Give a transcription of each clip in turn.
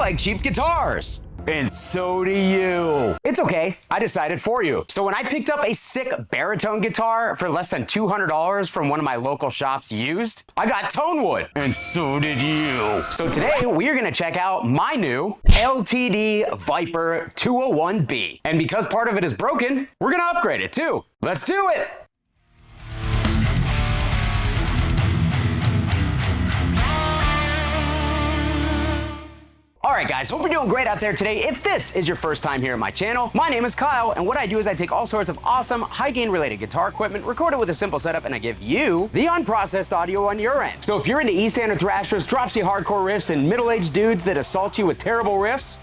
like cheap guitars. And so do you. It's okay, I decided for you. So when I picked up a sick baritone guitar for less than $200 from one of my local shops used, I got tone wood. And so did you. So today we are gonna check out my new LTD Viper 201B. And because part of it is broken, we're gonna upgrade it too. Let's do it. Alright guys, hope you're doing great out there today. If this is your first time here at my channel, my name is Kyle, and what I do is I take all sorts of awesome, high-gain related guitar equipment, record it with a simple setup, and I give you the unprocessed audio on your end. So if you're into E-standard thrashers, dropsy hardcore riffs, and middle-aged dudes that assault you with terrible riffs,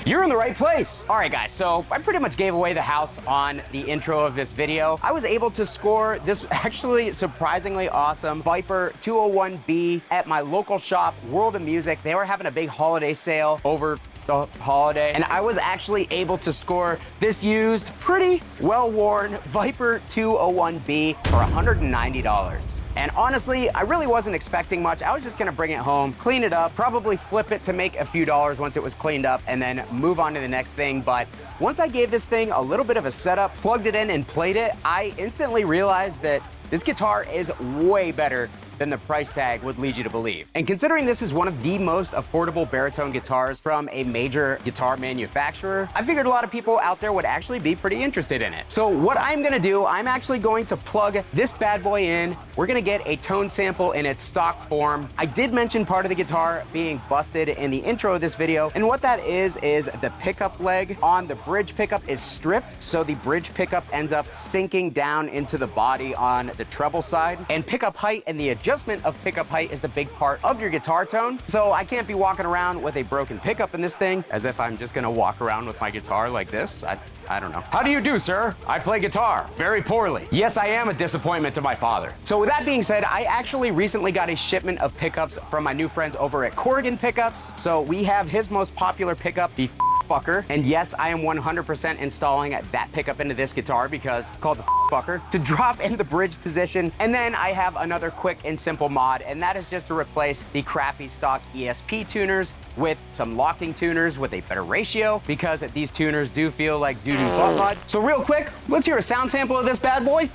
you're in the right place. Alright guys, so I pretty much gave away the house on the intro of this video. I was able to score this actually surprisingly awesome Viper 201B at my local shop, World of Music. They were having a big holiday sale over the holiday, and I was actually able to score this used, pretty well-worn Viper 201B for $190. And honestly, I really wasn't expecting much. I was just gonna bring it home, clean it up, probably flip it to make a few dollars once it was cleaned up, and then move on to the next thing. But once I gave this thing a little bit of a setup, plugged it in and played it, I instantly realized that this guitar is way better than the price tag would lead you to believe. And considering this is one of the most affordable baritone guitars from a major guitar manufacturer, I figured a lot of people out there would actually be pretty interested in it. So what I'm gonna do, I'm actually going to plug this bad boy in. We're gonna get a tone sample in its stock form. I did mention part of the guitar being busted in the intro of this video, and what that is the pickup leg on the bridge pickup is stripped, so the bridge pickup ends up sinking down into the body on the treble side, and pickup height and the adjustment of pickup height is the big part of your guitar tone. So I can't be walking around with a broken pickup in this thing as if I'm just gonna walk around with my guitar like this. I don't know. How do you do, sir? I play guitar very poorly. Yes, I am a disappointment to my father. So with that being said, I actually recently got a shipment of pickups from my new friends over at Corrigan Pickups. So we have his most popular pickup, the fucker. And yes, I am 100% installing that pickup into this guitar because it's called the fucker to drop in the bridge position. And then I have another quick and simple mod, and that is just to replace the crappy stock ESP tuners with some locking tuners with a better ratio, because these tuners do feel like doo-doo butt mud. So real quick, let's hear a sound sample of this bad boy.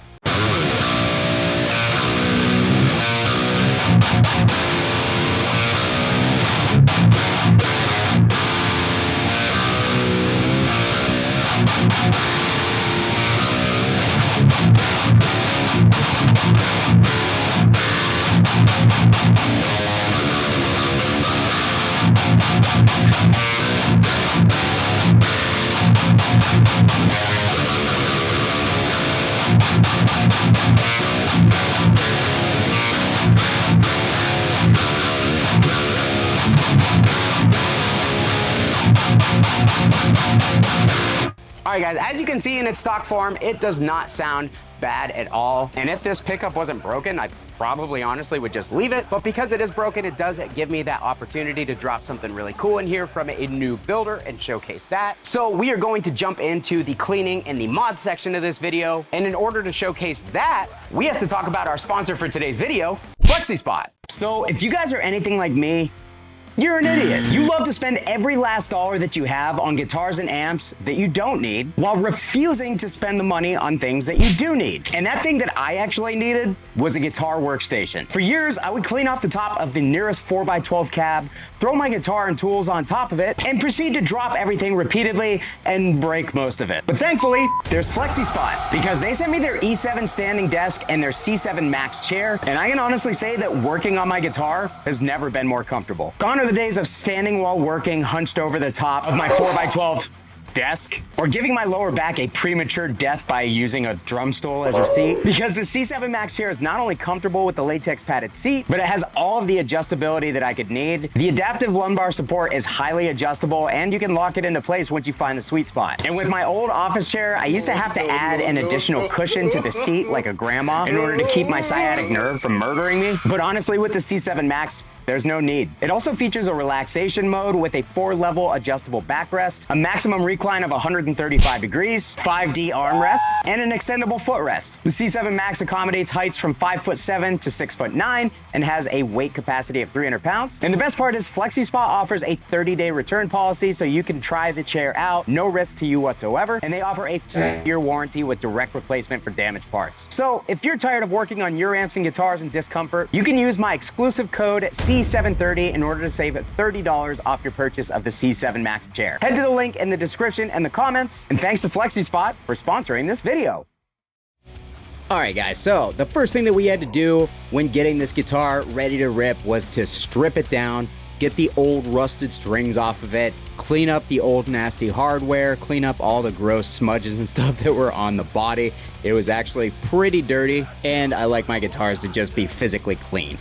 All right guys, as you can see in its stock form, it does not sound bad at all. And if this pickup wasn't broken, I probably honestly would just leave it. But because it is broken, it does give me that opportunity to drop something really cool in here from a new builder and showcase that. So we are going to jump into the cleaning and the mod section of this video. And in order to showcase that, we have to talk about our sponsor for today's video, FlexiSpot. So if you guys are anything like me, you're an idiot. You love to spend every last dollar that you have on guitars and amps that you don't need, while refusing to spend the money on things that you do need. And that thing that I actually needed was a guitar workstation. For years, I would clean off the top of the nearest 4x12 cab, throw my guitar and tools on top of it, and proceed to drop everything repeatedly and break most of it. But thankfully, there's FlexiSpot, because they sent me their E7 standing desk and their C7 Max chair, and I can honestly say that working on my guitar has never been more comfortable. Gone are the days of standing while working hunched over the top of my 4x12 desk, or giving my lower back a premature death by using a drum stool as a seat, because the C7 Max chair is not only comfortable with the latex padded seat, but it has all of the adjustability that I could need. The adaptive lumbar support is highly adjustable, and you can lock it into place once you find the sweet spot. And with my old office chair, I used to have to add an additional cushion to the seat like a grandma in order to keep my sciatic nerve from murdering me. But honestly, with the C7 Max, there's no need. It also features a relaxation mode with a 4-level adjustable backrest, a maximum recline of 135 degrees, 5D armrests, and an extendable footrest. The C7 Max accommodates heights from 5'7" to 6'9" and has a weight capacity of 300 pounds. And the best part is FlexiSpa offers a 30-day return policy, so you can try the chair out, no risk to you whatsoever, and they offer a 4-year warranty with direct replacement for damaged parts. So if you're tired of working on your amps and guitars in discomfort, you can use my exclusive code C730 in order to save $30 off your purchase of the C7 Max chair. Head to the link in the description and the comments, and thanks to FlexiSpot for sponsoring this video. Alright guys, so the first thing that we had to do when getting this guitar ready to rip was to strip it down, get the old rusted strings off of it, clean up the old nasty hardware, clean up all the gross smudges and stuff that were on the body. It was actually pretty dirty, and I like my guitars to just be physically clean.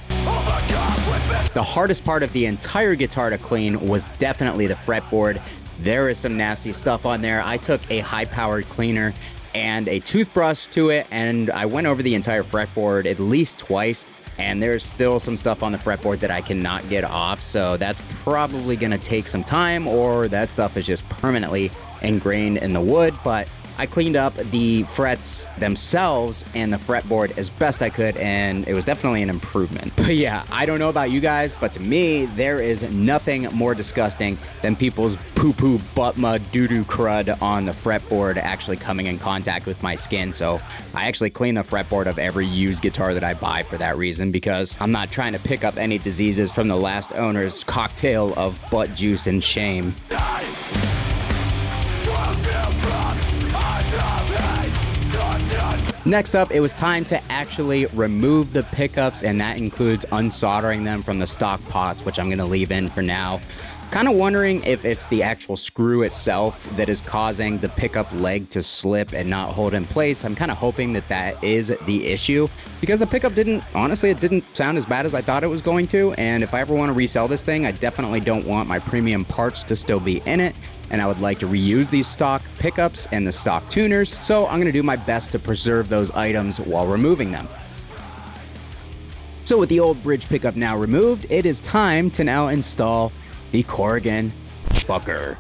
The hardest part of the entire guitar to clean was definitely the fretboard. There is some nasty stuff on there. I took a high-powered cleaner and a toothbrush to it, and I went over the entire fretboard at least twice, and there's still some stuff on the fretboard that I cannot get off, so that's probably gonna take some time, or that stuff is just permanently ingrained in the wood. But I cleaned up the frets themselves and the fretboard as best I could, and it was definitely an improvement. But yeah, I don't know about you guys, but to me, there is nothing more disgusting than people's poo-poo, butt mud, doo-doo crud on the fretboard actually coming in contact with my skin. So I actually clean the fretboard of every used guitar that I buy for that reason, because I'm not trying to pick up any diseases from the last owner's cocktail of butt juice and shame. Next up, it was time to actually remove the pickups, and that includes unsoldering them from the stock pots, which I'm going to leave in for now. Kind of wondering if it's the actual screw itself that is causing the pickup leg to slip and not hold in place. I'm kind of hoping that that is the issue, because the pickup honestly, it didn't sound as bad as I thought it was going to. And if I ever want to resell this thing, I definitely don't want my premium parts to still be in it. And I would like to reuse these stock pickups and the stock tuners. So I'm going to do my best to preserve those items while removing them. So with the old bridge pickup now removed, it is time to now install the Corrigan Bucker.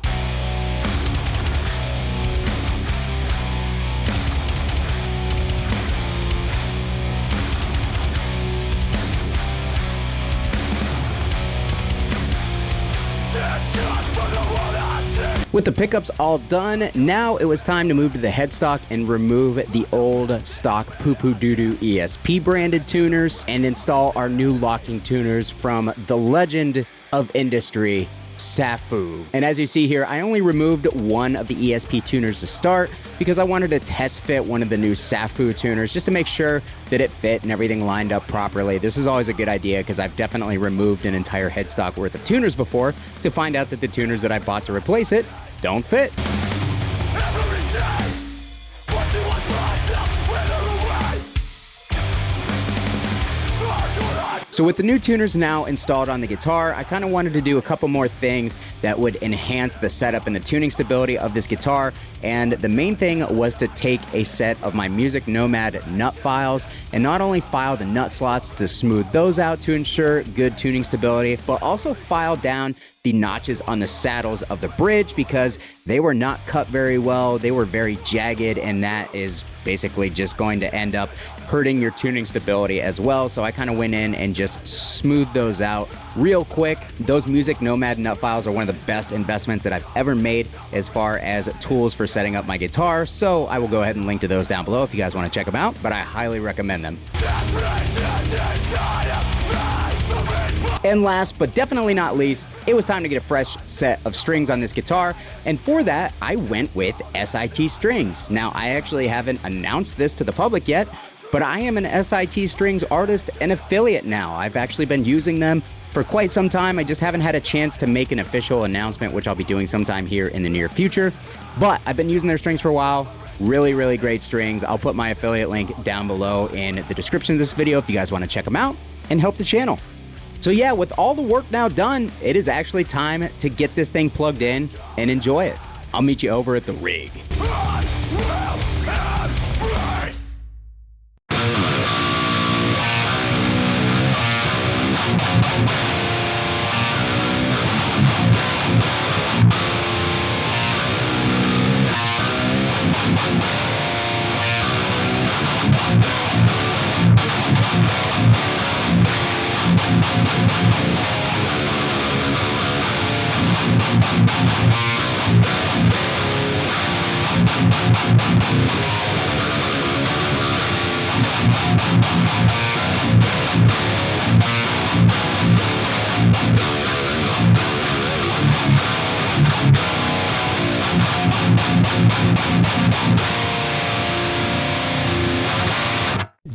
With the pickups all done, now it was time to move to the headstock and remove the old stock poo-poo doo-doo ESP branded tuners and install our new locking tuners from the legend of industry, Safu. And as you see here, I only removed one of the ESP tuners to start because I wanted to test fit one of the new Safu tuners just to make sure that it fit and everything lined up properly. This is always a good idea because I've definitely removed an entire headstock worth of tuners before to find out that the tuners that I bought to replace it don't fit. So with the new tuners now installed on the guitar, I kind of wanted to do a couple more things that would enhance the setup and the tuning stability of this guitar. And the main thing was to take a set of my Music Nomad nut files and not only file the nut slots to smooth those out to ensure good tuning stability, but also file down the notches on the saddles of the bridge because they were not cut very well. They were very jagged, and that is basically just going to end up hurting your tuning stability as well. So I kind of went in and just smoothed those out real quick. Those Music Nomad nut files are one of the best investments that I've ever made as far as tools for setting up my guitar. So I will go ahead and link to those down below if you guys want to check them out, but I highly recommend them. And last but definitely not least, it was time to get a fresh set of strings on this guitar, and for that I went with SIT strings. Now I actually haven't announced this to the public yet, but I am an SIT strings artist and affiliate now. I've actually been using them for quite some time. I just haven't had a chance to make an official announcement, which I'll be doing sometime here in the near future, but I've been using their strings for a while. Really, really great strings. I'll put my affiliate link down below in the description of this video if you guys want to check them out and help the channel. So yeah, with all the work now done, it is actually time to get this thing plugged in and enjoy it. I'll meet you over at the rig.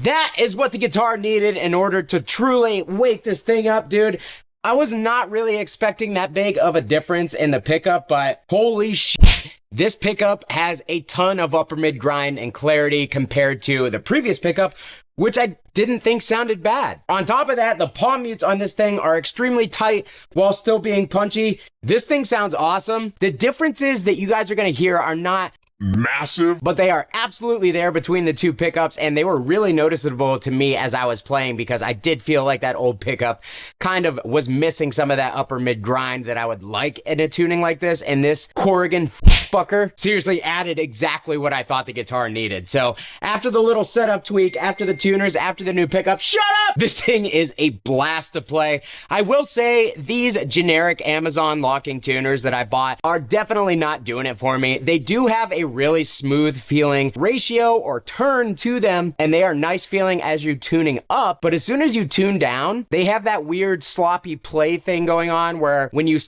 That is what the guitar needed in order to truly wake this thing up, dude. I was not really expecting that big of a difference in the pickup, but holy shit. This pickup has a ton of upper mid grind and clarity compared to the previous pickup, which I didn't think sounded bad. On top of that, the palm mutes on this thing are extremely tight while still being punchy. This thing sounds awesome. The differences that you guys are gonna hear are not massive, but they are absolutely there between the two pickups, and they were really noticeable to me as I was playing because I did feel like that old pickup kind of was missing some of that upper mid grind that I would like in a tuning like this, and this Corrigan fucker seriously added exactly what I thought the guitar needed. So after the little setup tweak, after the tuners, after the new pickup, shut up! This thing is a blast to play. I will say these generic Amazon locking tuners that I bought are definitely not doing it for me. They do have a really smooth feeling ratio or turn to them, and they are nice feeling as you're tuning up, but as soon as you tune down, they have that weird sloppy play thing going on where when you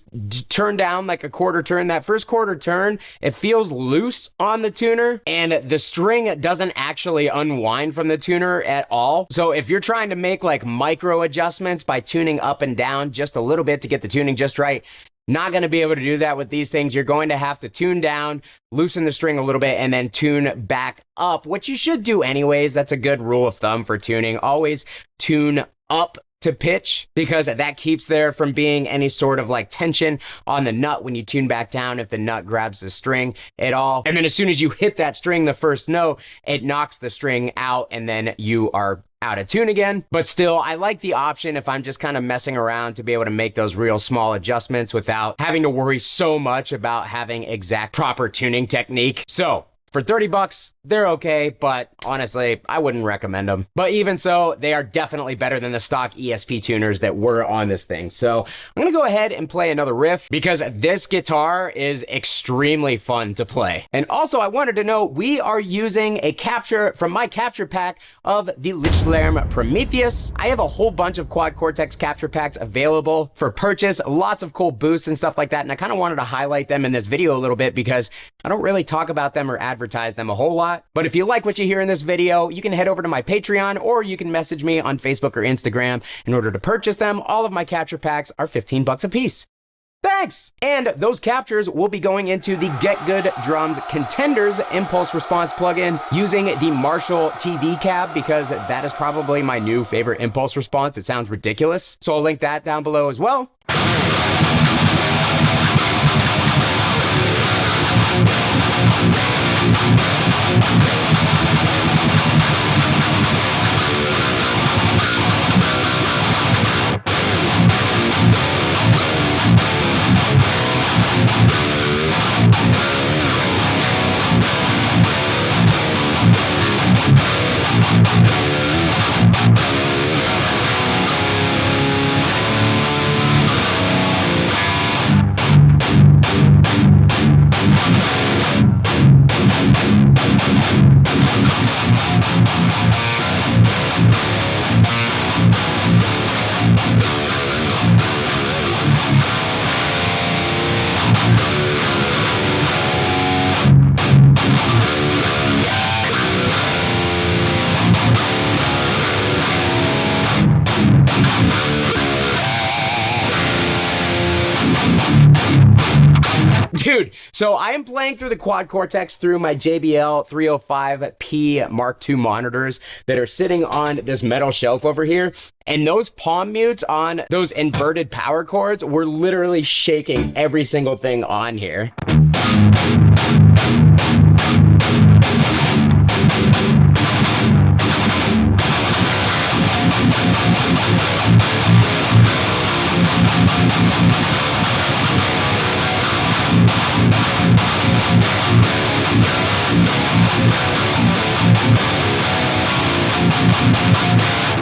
turn down like a quarter turn, that first quarter turn, it feels loose on the tuner and the string doesn't actually unwind from the tuner at all. So if you're trying to make like micro adjustments by tuning up and down just a little bit to get the tuning just right, not going to be able to do that with these things. You're going to have to tune down, loosen the string a little bit, and then tune back up, which you should do anyways. That's a good rule of thumb for tuning. Always tune up to pitch because that keeps there from being any sort of like tension on the nut when you tune back down if the nut grabs the string at all. And then as soon as you hit that string, the first note, it knocks the string out and then you are out of tune again. But still, I like the option if I'm just kind of messing around to be able to make those real small adjustments without having to worry so much about having exact proper tuning technique. So for 30 bucks, they're okay, but honestly, I wouldn't recommend them. But even so, they are definitely better than the stock ESP tuners that were on this thing. So I'm gonna go ahead and play another riff because this guitar is extremely fun to play. And also, I wanted to know, we are using a capture from my capture pack of the Lichtlerm Prometheus. I have a whole bunch of Quad Cortex capture packs available for purchase, lots of cool boosts and stuff like that. And I kind of wanted to highlight them in this video a little bit because I don't really talk about them or advertise them a whole lot. But if you like what you hear in this video, you can head over to my Patreon or you can message me on Facebook or Instagram in order to purchase them. All of my capture packs are 15 bucks a piece. Thanks! And those captures will be going into the Get Good Drums Contenders impulse response plugin using the Marshall TV cab because that is probably my new favorite impulse response. It sounds ridiculous. So I'll link that down below as well. Dude, so I am playing through the Quad Cortex through my JBL 305P Mark II monitors that are sitting on this metal shelf over here. And those palm mutes on those inverted power chords were literally shaking every single thing on here.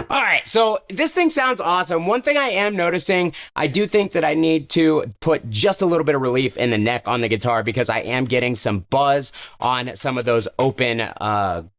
All right, so this thing sounds awesome. One thing I am noticing, I do think that I need to put just a little bit of relief in the neck on the guitar because I am getting some buzz on some of those open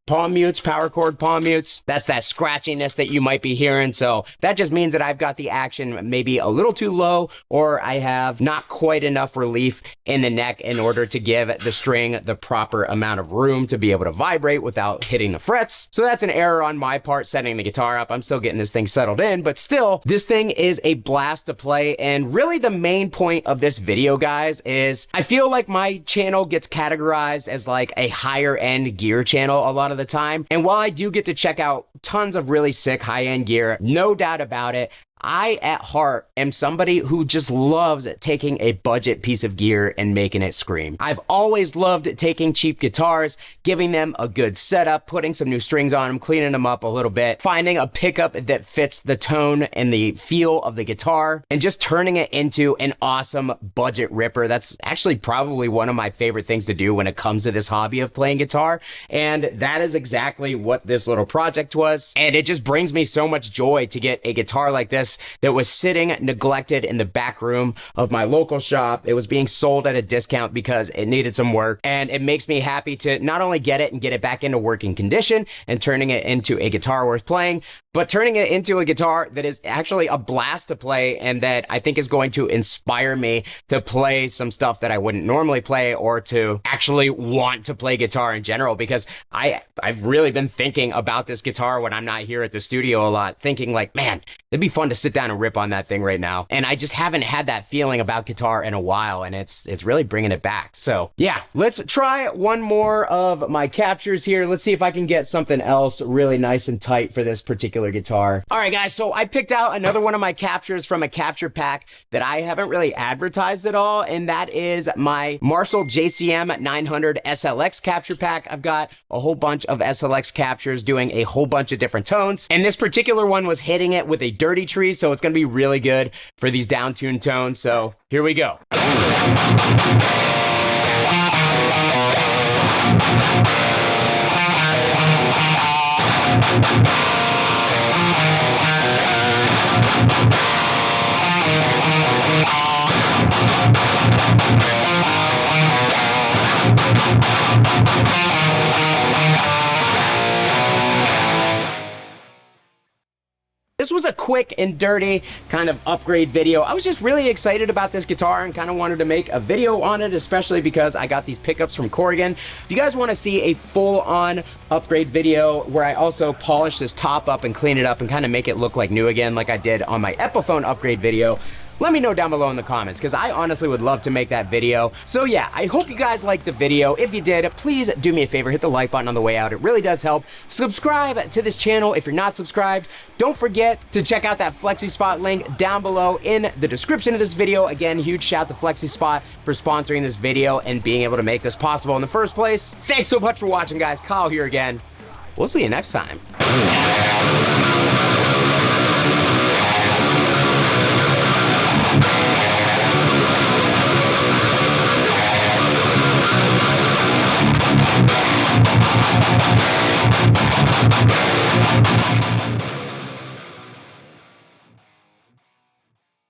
palm mutes, power chord palm mutes. That's that scratchiness that you might be hearing. So that just means that I've got the action maybe a little too low, or I have not quite enough relief in the neck in order to give the string the proper amount of room to be able to vibrate without hitting the frets. So that's an error on my part setting the guitar up. I'm still getting this thing settled in, but still, this thing is a blast to play. And really the main point of this video, guys, is I feel like my channel gets categorized as like a higher end gear channel a lot of the time. And while I do get to check out tons of really sick high-end gear, no doubt about it, I, at heart, am somebody who just loves taking a budget piece of gear and making it scream. I've always loved taking cheap guitars, giving them a good setup, putting some new strings on them, cleaning them up a little bit, finding a pickup that fits the tone and the feel of the guitar, and just turning it into an awesome budget ripper. That's actually probably one of my favorite things to do when it comes to this hobby of playing guitar, and that is exactly what this little project was. And it just brings me so much joy to get a guitar like this that was sitting neglected in the back room of my local shop. It was being sold at a discount because it needed some work, and it makes me happy to not only get it and get it back into working condition and turning it into a guitar worth playing, but turning it into a guitar that is actually a blast to play and that I think is going to inspire me to play some stuff that I wouldn't normally play, or to actually want to play guitar in general, because I've really been thinking about this guitar when I'm not here at the studio a lot, thinking like, man, it'd be fun to sit down and rip on that thing right now. And I just haven't had that feeling about guitar in a while, and it's really bringing it back. So yeah, let's try one more of my captures here. Let's see if I can get something else really nice and tight for this particular guitar. All right, guys, so I picked out another one of my captures from a capture pack that I haven't really advertised at all, and that is my Marshall JCM 900 SLX capture pack. I've got a whole bunch of SLX captures doing a whole bunch of different tones, and this particular one was hitting it with a dirty tree, so it's gonna be really good for these down-tuned tones. So here we go. This was a quick and dirty kind of upgrade video. I was just really excited about this guitar and kind of wanted to make a video on it, especially because I got these pickups from Corrigan. If you guys want to see a full-on upgrade video where I also polish this top up and clean it up and kind of make it look like new again, like I did on my Epiphone upgrade video, let me know down below in the comments, because I honestly would love to make that video. So yeah, I hope you guys liked the video. If you did, please do me a favor, hit the like button on the way out. It really does help. Subscribe to this channel if you're not subscribed. Don't forget to check out that FlexiSpot link down below in the description of this video. Again, huge shout to FlexiSpot for sponsoring this video and being able to make this possible in the first place. Thanks so much for watching, guys. Kyle here again. We'll see you next time.